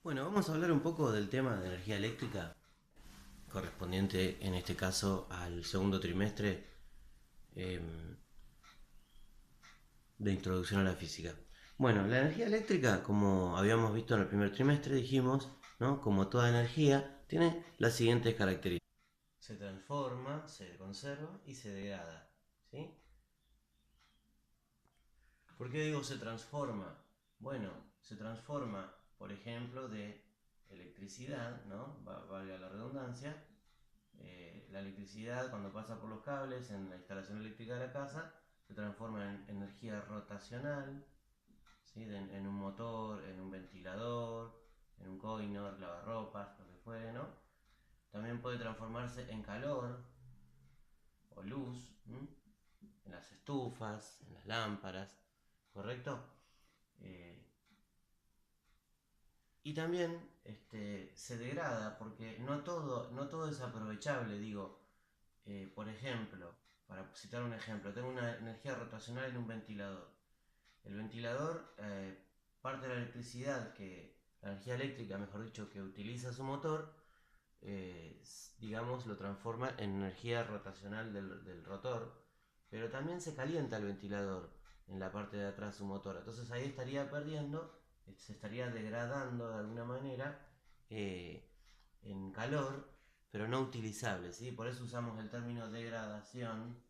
Bueno, vamos a hablar un poco del tema de energía eléctrica, correspondiente en este caso al segundo trimestre de introducción a la física. Bueno, la energía eléctrica, como habíamos visto en el primer trimestre, dijimos, ¿no? Como toda energía, tiene las siguientes características. Se transforma, se conserva y se degrada. ¿Sí? ¿Por qué digo se transforma? Bueno, se transforma, por ejemplo, de electricidad, ¿no? Valga la redundancia. La electricidad, cuando pasa por los cables en la instalación eléctrica de la casa, se transforma en energía rotacional, ¿sí? En un motor, en un ventilador, en un coinor, lavarropas, lo que fuere, ¿no? También puede transformarse en calor o luz, ¿m? En las estufas, en las lámparas, ¿correcto? Eh, y también se degrada porque no todo es aprovechable, digo. Por ejemplo, para citar un ejemplo, tengo una energía rotacional en un ventilador. El ventilador, parte de la electricidad la energía eléctrica, mejor dicho, que utiliza su motor, digamos, lo transforma en energía rotacional del rotor, pero también se calienta el ventilador en la parte de atrás de su motor. Entonces ahí estaría perdiendo, se estaría degradando de alguna manera eh, en calor, pero no utilizable, ¿sí? Por eso usamos el término degradación,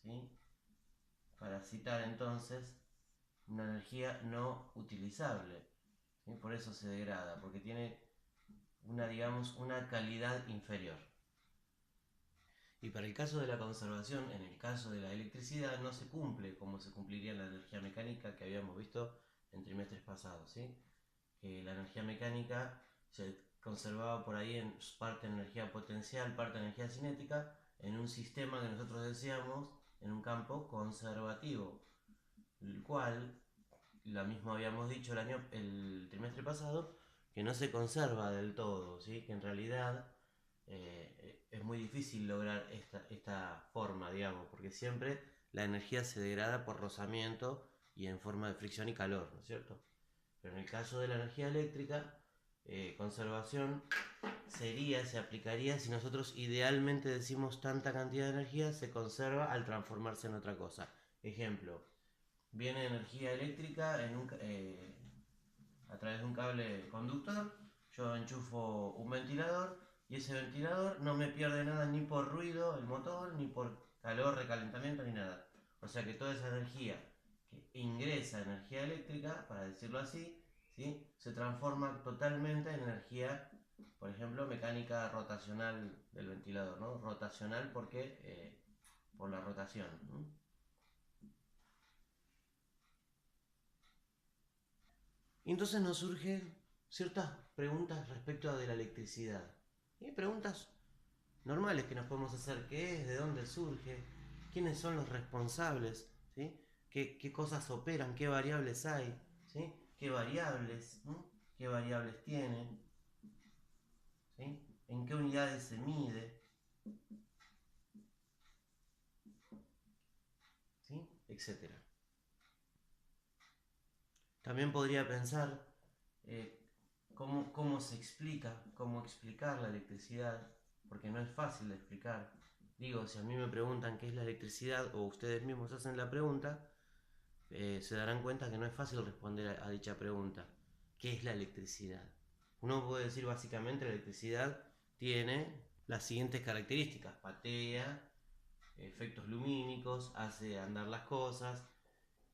¿sí? Para citar entonces una energía no utilizable, ¿sí? Por eso se degrada, porque tiene digamos, una calidad inferior. Y para el caso de la conservación, en el caso de la electricidad, no se cumple como se cumpliría en la energía mecánica que habíamos visto en trimestres pasados, ¿sí? Que la energía mecánica se conservaba por ahí en parte energía potencial, parte energía cinética, en un sistema que nosotros decíamos en un campo conservativo, el cual, lo mismo habíamos dicho el trimestre pasado, que no se conserva del todo, ¿sí? Que en realidad es muy difícil lograr esta forma, digamos, porque siempre la energía se degrada por rozamiento y en forma de fricción y calor, ¿no es cierto? Pero en el caso de la energía eléctrica, conservación se aplicaría si nosotros idealmente decimos tanta cantidad de energía se conserva al transformarse en otra cosa. Ejemplo, viene energía eléctrica a través de un cable conductor, yo enchufo un ventilador y ese ventilador no me pierde nada ni por ruido el motor, ni por calor, recalentamiento, ni nada. O sea que toda esa energía que ingresa energía eléctrica, para decirlo así, ¿sí? Se transforma totalmente en energía, por ejemplo, mecánica rotacional del ventilador, ¿no? Rotacional porque por la rotación, ¿no? Y entonces nos surgen ciertas preguntas respecto de la electricidad. Y preguntas normales que nos podemos hacer: ¿qué es? ¿De dónde surge? ¿Quiénes son los responsables? ¿Sí? ¿Qué cosas operan? ¿Qué variables hay? ¿Sí? ¿Qué variables? ¿Mm? ¿Qué variables tienen? ¿Sí? ¿En qué unidades se mide? ¿Sí? Etcétera. También podría pensar eh, cómo se explica, cómo explicar la electricidad, porque no es fácil de explicar. Digo, si a mí me preguntan qué es la electricidad o ustedes mismos hacen la pregunta, se darán cuenta que no es fácil responder a dicha pregunta. ¿Qué es la electricidad? Uno puede decir básicamente la electricidad tiene las siguientes características: patea, efectos lumínicos, hace andar las cosas,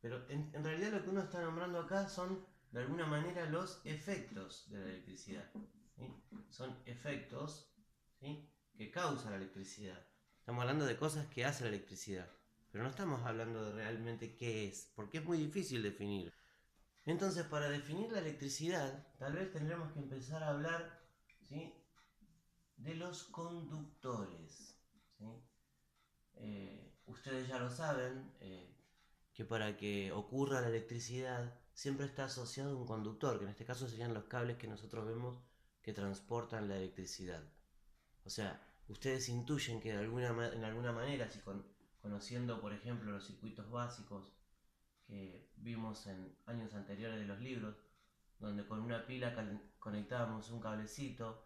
pero en realidad lo que uno está nombrando acá son de alguna manera los efectos de la electricidad, ¿sí? Son efectos, ¿sí? Que causa la electricidad. Estamos hablando de cosas que hace la electricidad, pero no estamos hablando de realmente qué es, porque es muy difícil definir. Entonces, para definir la electricidad, tal vez tendremos que empezar a hablar, ¿sí? De los conductores, ¿sí? Ustedes ya lo saben, que para que ocurra la electricidad siempre está asociado a un conductor, que en este caso serían los cables que nosotros vemos que transportan la electricidad. O sea, ustedes intuyen que en alguna manera, si conociendo por ejemplo los circuitos básicos que vimos en años anteriores de los libros, donde con una pila conectábamos un cablecito,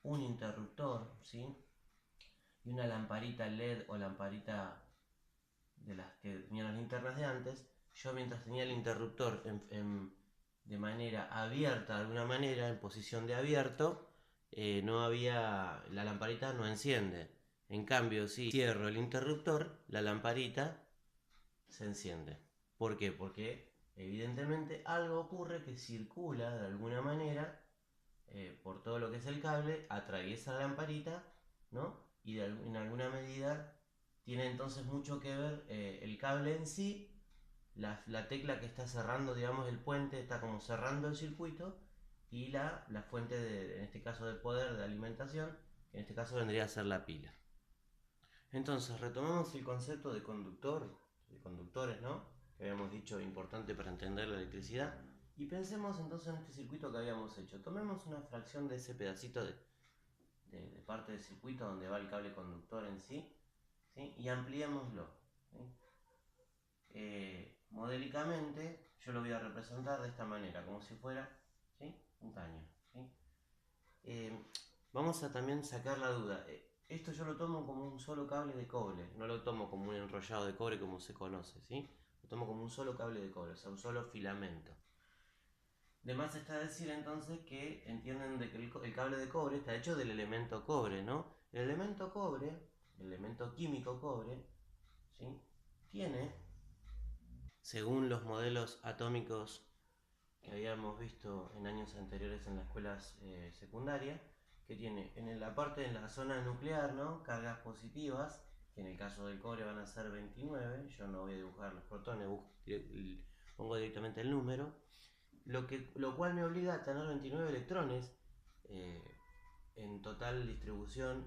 un interruptor, ¿sí? Y una lamparita LED o lamparita de las que tenían las linternas de antes. Yo, mientras tenía el interruptor de manera abierta, de alguna manera, en posición de abierto, no había, la lamparita no enciende. En cambio, si cierro el interruptor, la lamparita se enciende. ¿Por qué? Porque evidentemente algo ocurre que circula de alguna manera por todo lo que es el cable, atraviesa la lamparita, ¿no? Y en alguna medida tiene entonces mucho que ver el cable en sí, la tecla que está cerrando, digamos, el puente, está como cerrando el circuito, y la fuente, en este caso de poder, de alimentación, que en este caso vendría a ser la pila. Entonces, retomamos el concepto de conductor, de conductores, ¿no? Que habíamos dicho importante para entender la electricidad. Y pensemos entonces en este circuito que habíamos hecho. Tomemos una fracción de ese pedacito de parte del circuito donde va el cable conductor en sí, ¿sí? Y ampliémoslo, ¿sí? Modélicamente yo lo voy a representar de esta manera, como si fuera, ¿sí?, un caño, ¿sí? Vamos a también sacar la duda. Esto yo lo tomo como un solo cable de cobre, no lo tomo como un enrollado de cobre como se conoce, ¿sí? Lo tomo como un solo cable de cobre, o sea, un solo filamento. De más está decir entonces que entienden de que el cable de cobre está hecho del elemento cobre, ¿no? El elemento cobre, el elemento químico cobre, ¿sí?, tiene, según los modelos atómicos que habíamos visto en años anteriores en las escuelas secundarias, que tiene en la parte de la zona nuclear, ¿no?, cargas positivas, que en el caso del cobre van a ser 29, yo no voy a dibujar los protones, pongo directamente el número, lo cual me obliga a tener 29 electrones eh, en total distribución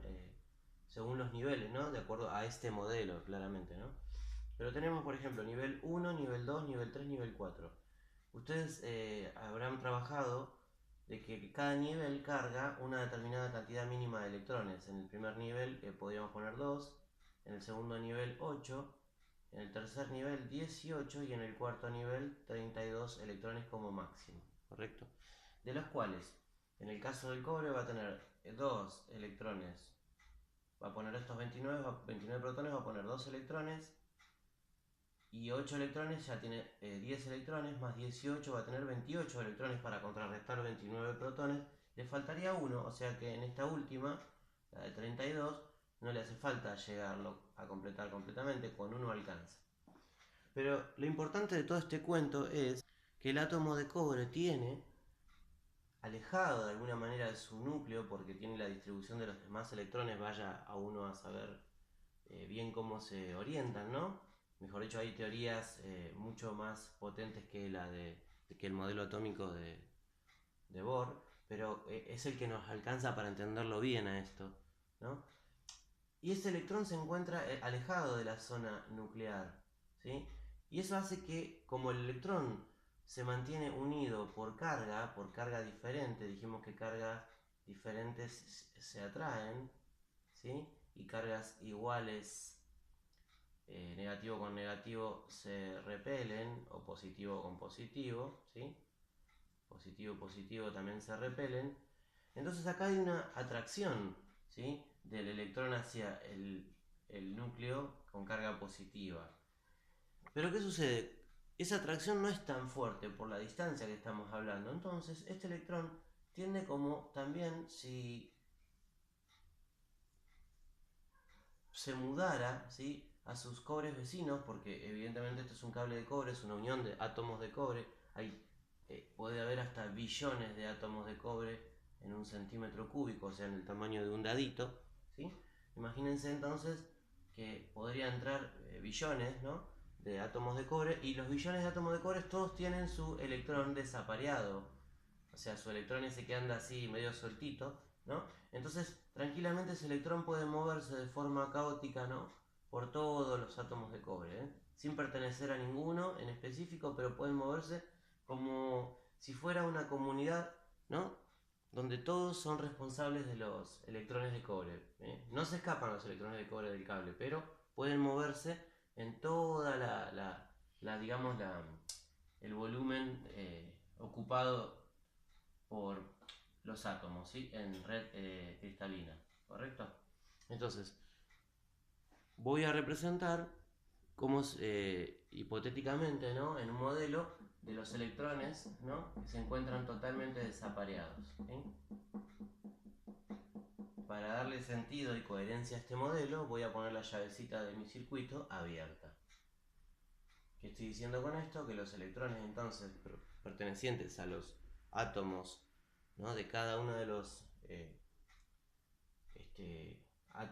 según los niveles, ¿no?, de acuerdo a este modelo, claramente, ¿no? Pero tenemos, por ejemplo, nivel 1, nivel 2, nivel 3, nivel 4. Ustedes habrán trabajado de que cada nivel carga una determinada cantidad mínima de electrones. En el primer nivel podríamos poner 2, en el segundo nivel 8, en el tercer nivel 18 y en el cuarto nivel 32 electrones como máximo, ¿correcto? De los cuales, en el caso del cobre va a tener 2 electrones, va a poner estos 29 protones, va a poner 2 electrones, y 8 electrones ya tiene 10 electrones, más 18 va a tener 28 electrones para contrarrestar 29 protones. Le faltaría uno, o sea que en esta última, la de 32, no le hace falta llegarlo a completar completamente, con uno alcanza. Pero lo importante de todo este cuento es que el átomo de cobre tiene, alejado de alguna manera de su núcleo, porque tiene la distribución de los demás electrones, vaya a uno a saber bien cómo se orientan, ¿no? Mejor dicho, hay teorías mucho más potentes que que el modelo atómico de Bohr, pero es el que nos alcanza para entenderlo bien a esto, ¿no? Y ese electrón se encuentra alejado de la zona nuclear, ¿sí? Y eso hace que, como el electrón se mantiene unido por carga diferente, dijimos que cargas diferentes se atraen, ¿sí?, y cargas iguales, negativo con negativo, se repelen, o positivo con positivo, ¿sí? Positivo positivo también se repelen. Entonces acá hay una atracción, ¿sí?, del electrón hacia el núcleo con carga positiva. Pero ¿qué sucede? Esa atracción no es tan fuerte por la distancia que estamos hablando. Entonces este electrón tiende como también, si se mudara, ¿sí?, a sus cobres vecinos, porque evidentemente esto es un cable de cobre, es una unión de átomos de cobre, puede haber hasta billones de átomos de cobre en un centímetro cúbico, o sea, en el tamaño de un dadito, ¿sí? Imagínense entonces que podría entrar billones, ¿no?, de átomos de cobre, y los billones de átomos de cobre todos tienen su electrón desapareado, o sea, su electrón ese que anda así medio sueltito, ¿no? Entonces, tranquilamente ese electrón puede moverse de forma caótica, ¿no?, por todos los átomos de cobre, sin pertenecer a ninguno en específico, pero pueden moverse como si fuera una comunidad, ¿no?, donde todos son responsables de los electrones de cobre. No se escapan los electrones de cobre del cable, pero pueden moverse en toda digamos, el volumen ocupado los átomos, ¿sí? En red cristalina, ¿correcto? Entonces, voy a representar cómo hipotéticamente, ¿no? En un modelo de los electrones, ¿no? Que se encuentran totalmente desapareados, ¿sí? Para darle sentido y coherencia a este modelo, voy a poner la llavecita de mi circuito abierta. ¿Qué estoy diciendo con esto? Que los electrones entonces pertenecientes a los átomos, ¿no? De cada uno de los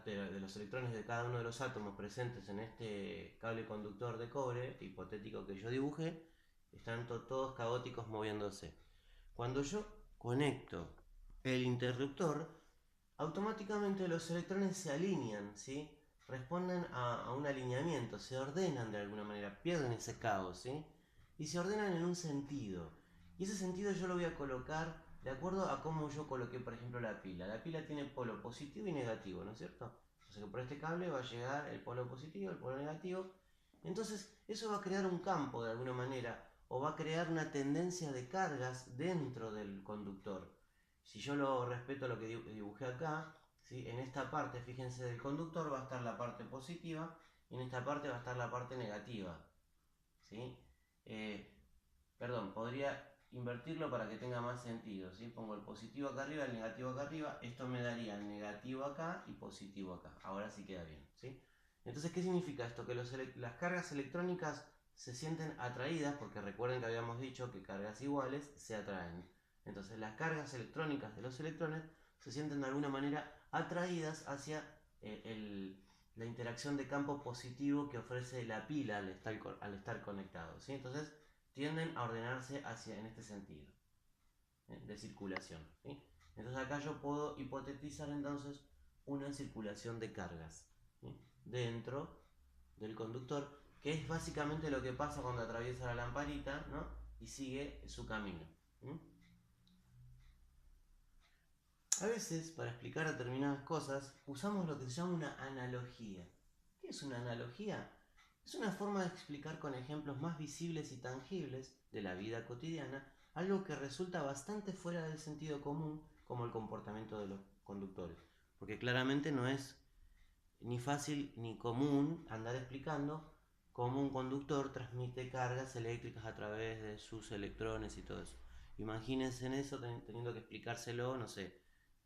de los electrones de cada uno de los átomos presentes en este cable conductor de cobre hipotético que yo dibujé, están todos caóticos moviéndose. Cuando yo conecto el interruptor, automáticamente los electrones se alinean, ¿sí? Responden a un alineamiento, se ordenan de alguna manera, pierden ese caos, ¿sí? Y se ordenan en un sentido. Y ese sentido yo lo voy a colocar de acuerdo a cómo yo coloqué, por ejemplo, la pila. La pila tiene polo positivo y negativo, ¿no es cierto? O sea que por este cable va a llegar el polo positivo, el polo negativo. Entonces eso va a crear un campo de alguna manera, o va a crear una tendencia de cargas dentro del conductor. Si yo lo respeto lo que dibujé acá, ¿sí? En esta parte, fíjense, del conductor va a estar la parte positiva y en esta parte va a estar la parte negativa, ¿sí? Perdón, podría invertirlo para que tenga más sentido, ¿sí? Pongo el positivo acá arriba, el negativo acá arriba, esto me daría el negativo acá y positivo acá. Ahora sí queda bien, ¿sí? Entonces, ¿qué significa esto? Que las cargas electrónicas se sienten atraídas, porque recuerden que habíamos dicho que cargas iguales se atraen. Entonces, las cargas electrónicas de los electrones se sienten de alguna manera atraídas hacia la interacción de campo positivo que ofrece la pila al estar conectado, ¿sí? Entonces, tienden a ordenarse en este sentido de circulación, ¿sí? Entonces acá yo puedo hipotetizar entonces una circulación de cargas, ¿sí? Dentro del conductor, que es básicamente lo que pasa cuando atraviesa la lamparita, ¿no? Y sigue su camino, ¿sí? A veces, para explicar determinadas cosas, usamos lo que se llama una analogía. ¿Qué es una analogía? Es una forma de explicar con ejemplos más visibles y tangibles de la vida cotidiana algo que resulta bastante fuera del sentido común, como el comportamiento de los conductores. Porque claramente no es ni fácil ni común andar explicando cómo un conductor transmite cargas eléctricas a través de sus electrones y todo eso. Imagínense en eso teniendo que explicárselo, no sé,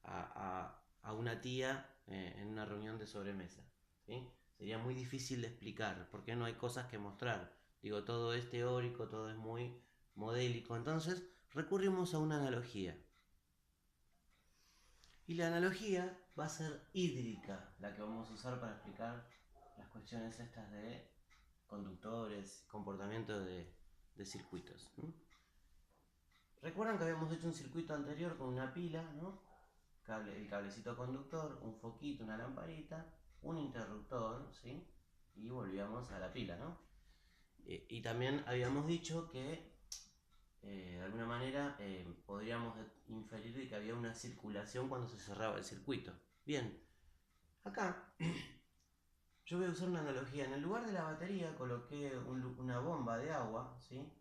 a una tía en una reunión de sobremesa, ¿sí? Sería muy difícil de explicar porque no hay cosas que mostrar. Digo, todo es teórico, todo es muy modélico. Entonces recurrimos a una analogía. Y la analogía va a ser hídrica, la que vamos a usar para explicar las cuestiones estas de conductores, comportamiento de circuitos, ¿no? Recuerdan que habíamos hecho un circuito anterior con una pila, ¿no? El cablecito conductor, un foquito, una lamparita, un interruptor, ¿sí? Y volvíamos a la pila, ¿no? Y también habíamos dicho que de alguna manera podríamos inferir de que había una circulación cuando se cerraba el circuito. Bien, acá yo voy a usar una analogía. En el lugar de la batería coloqué una bomba de agua, ¿sí?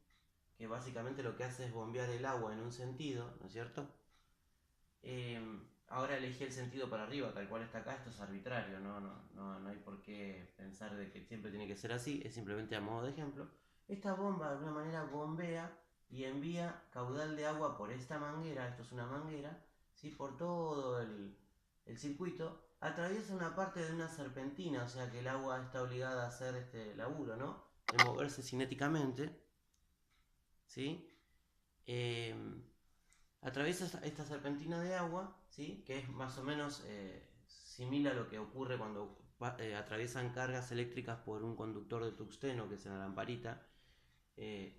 Que básicamente lo que hace es bombear el agua en un sentido, ¿no es cierto? Ahora elegí el sentido para arriba, tal cual está acá, esto es arbitrario, no hay por qué pensar de que siempre tiene que ser así, es simplemente a modo de ejemplo. Esta bomba de alguna manera bombea y envía caudal de agua por esta manguera, esto es una manguera, ¿sí? Por todo el circuito, atraviesa una parte de una serpentina, o sea que el agua está obligada a hacer este laburo, ¿no? De moverse cinéticamente, ¿sí? Atraviesa esta serpentina de agua, ¿sí? Que es más o menos similar a lo que ocurre cuando atraviesan cargas eléctricas por un conductor de tungsteno, que es en la lamparita,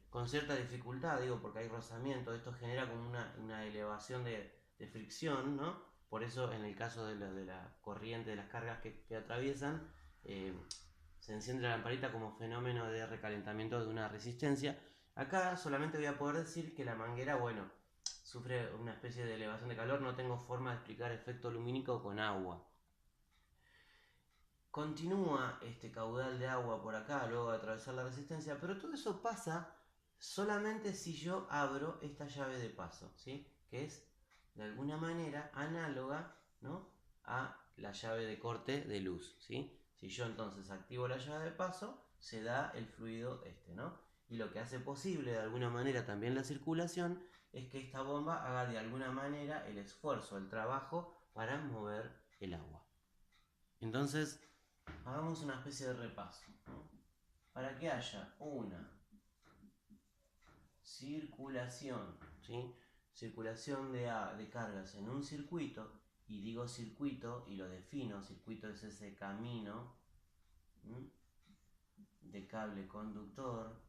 con cierta dificultad, digo, porque hay rozamiento. Esto genera como una elevación de fricción, ¿no? Por eso en el caso de la corriente de las cargas que atraviesan, se enciende la lamparita como fenómeno de recalentamiento de una resistencia. Acá solamente voy a poder decir que la manguera, bueno, sufre una especie de elevación de calor, no tengo forma de explicar efecto lumínico con agua. Continúa este caudal de agua por acá, luego de atravesar la resistencia, pero todo eso pasa solamente si yo abro esta llave de paso, ¿sí? Que es de alguna manera análoga, ¿no?, a la llave de corte de luz, ¿sí? Si yo entonces activo la llave de paso, se da el fluido ¿no? Y lo que hace posible de alguna manera también la circulación es que esta bomba haga de alguna manera el esfuerzo, el trabajo para mover el agua. Entonces, hagamos una especie de repaso, ¿no? Para que haya una circulación, ¿sí?, circulación de cargas en un circuito, y digo circuito y lo defino, circuito es ese camino de cable conductor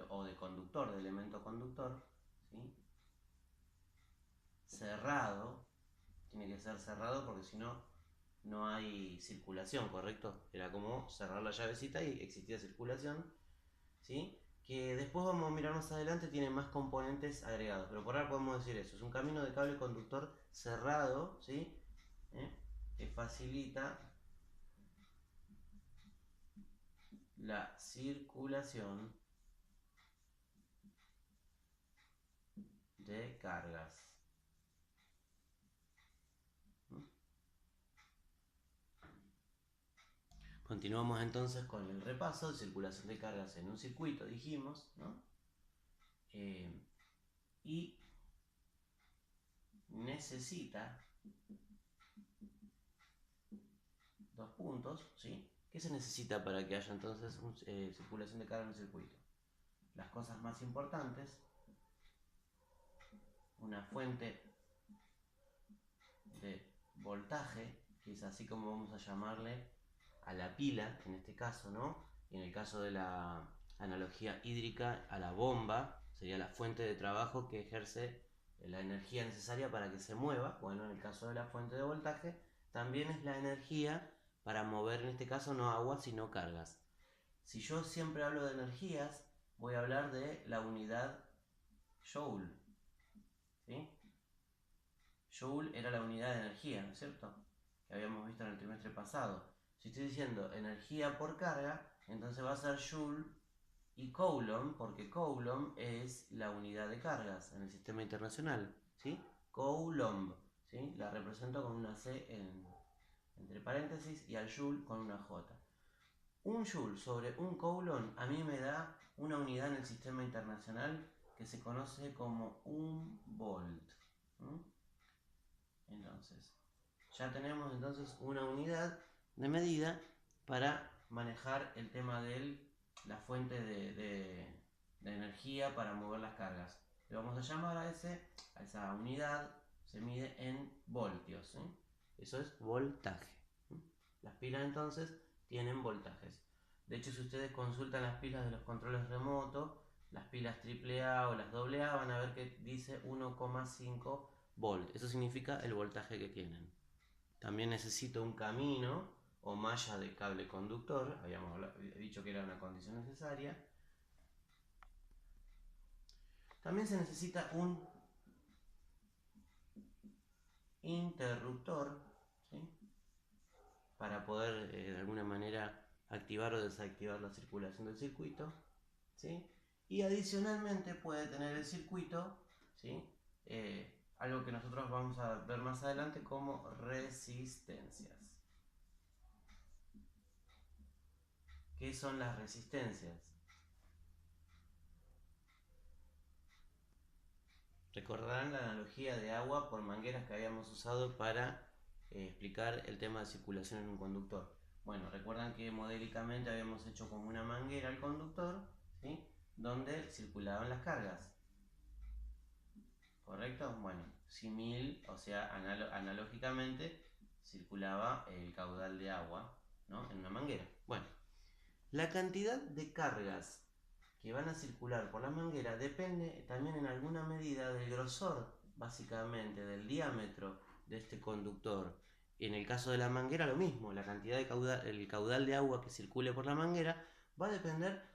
o de conductor, de elemento conductor, ¿sí?, cerrado, tiene que ser cerrado porque si no, no hay circulación, ¿correcto? Era como cerrar la llavecita y existía circulación, ¿sí? Que después vamos a mirar más adelante, tiene más componentes agregados, pero por ahora podemos decir eso, es un camino de cable conductor cerrado, ¿sí?, que facilita la circulación de cargas. Continuamos entonces con el repaso de circulación de cargas en un circuito, dijimos, ¿no? Y necesita dos puntos, ¿sí? ¿Qué se necesita para que haya entonces circulación de carga en un circuito? Las cosas más importantes: una fuente de voltaje, que es así como vamos a llamarle a la pila, en este caso, ¿no? Y en el caso de la analogía hídrica, a la bomba, sería la fuente de trabajo que ejerce la energía necesaria para que se mueva. Bueno, en el caso de la fuente de voltaje, también es la energía para mover, en este caso, no agua, sino cargas. Si yo siempre hablo de energías, voy a hablar de la unidad Joule, ¿sí? Joule era la unidad de energía, ¿no es cierto?, que habíamos visto en el trimestre pasado. Si estoy diciendo energía por carga, entonces va a ser Joule y Coulomb, porque Coulomb es la unidad de cargas en el sistema internacional, ¿sí? Coulomb, ¿sí? La represento con una C entre paréntesis y al Joule con una J. Un Joule sobre un Coulomb a mí me da una unidad en el sistema internacional que se conoce como un volt. Entonces, ya tenemos entonces una unidad de medida para manejar el tema de la fuente de energía para mover las cargas. Le vamos a llamar a esa unidad, se mide en voltios, ¿sí? Eso es voltaje. Las pilas entonces tienen voltajes. De hecho, si ustedes consultan las pilas de los controles remotos, las pilas AAA o las AA, van a ver que dice 1,5 volt. Eso significa el voltaje que tienen. También necesito un camino o malla de cable conductor. Habíamos dicho que era una condición necesaria. También se necesita un interruptor, ¿sí?, para poder de alguna manera activar o desactivar la circulación del circuito, ¿sí? Y adicionalmente puede tener el circuito, ¿sí?, algo que nosotros vamos a ver más adelante como resistencias. ¿Qué son las resistencias? Recordarán la analogía de agua por mangueras que habíamos usado para explicar el tema de circulación en un conductor. Bueno, recuerdan que modélicamente habíamos hecho como una manguera al conductor, ¿sí?, donde circulaban las cargas, ¿correcto? Bueno, simil, o sea, analógicamente circulaba el caudal de agua, ¿no?, en una manguera. Bueno, la cantidad de cargas que van a circular por la manguera depende también en alguna medida del grosor, básicamente del diámetro de este conductor. Y en el caso de la manguera lo mismo, la cantidad de el caudal de agua que circule por la manguera va a depender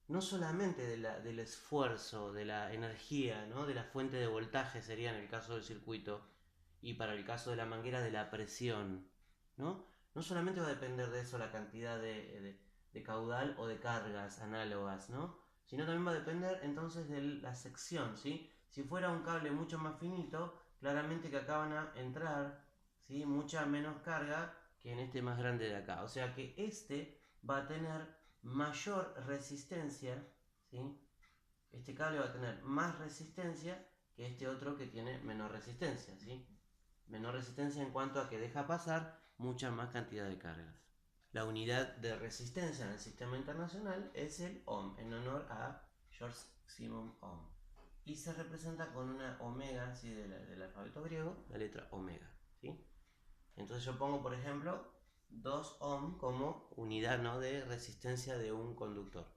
no solamente del esfuerzo, de la energía, ¿no?, de la fuente de voltaje sería en el caso del circuito, y para el caso de la manguera de la presión, ¿no? No solamente va a depender de eso la cantidad de caudal o de cargas análogas, ¿no?, sino también va a depender entonces de la sección, ¿sí? Si fuera un cable mucho más finito, claramente que acá van a entrar, ¿sí?, mucha menos carga que en este más grande de acá. O sea que este va a tener mayor resistencia, ¿sí? Este cable va a tener más resistencia que este otro que tiene menor resistencia, ¿sí? Menor resistencia en cuanto a que deja pasar mucha más cantidad de cargas. La unidad de resistencia en el sistema internacional es el ohm, en honor a George Simon Ohm. Y se representa con una omega, ¿sí?, del alfabeto griego, la letra omega, ¿sí? Entonces yo pongo, por ejemplo, 2 ohm como unidad, ¿no?, de resistencia de un conductor.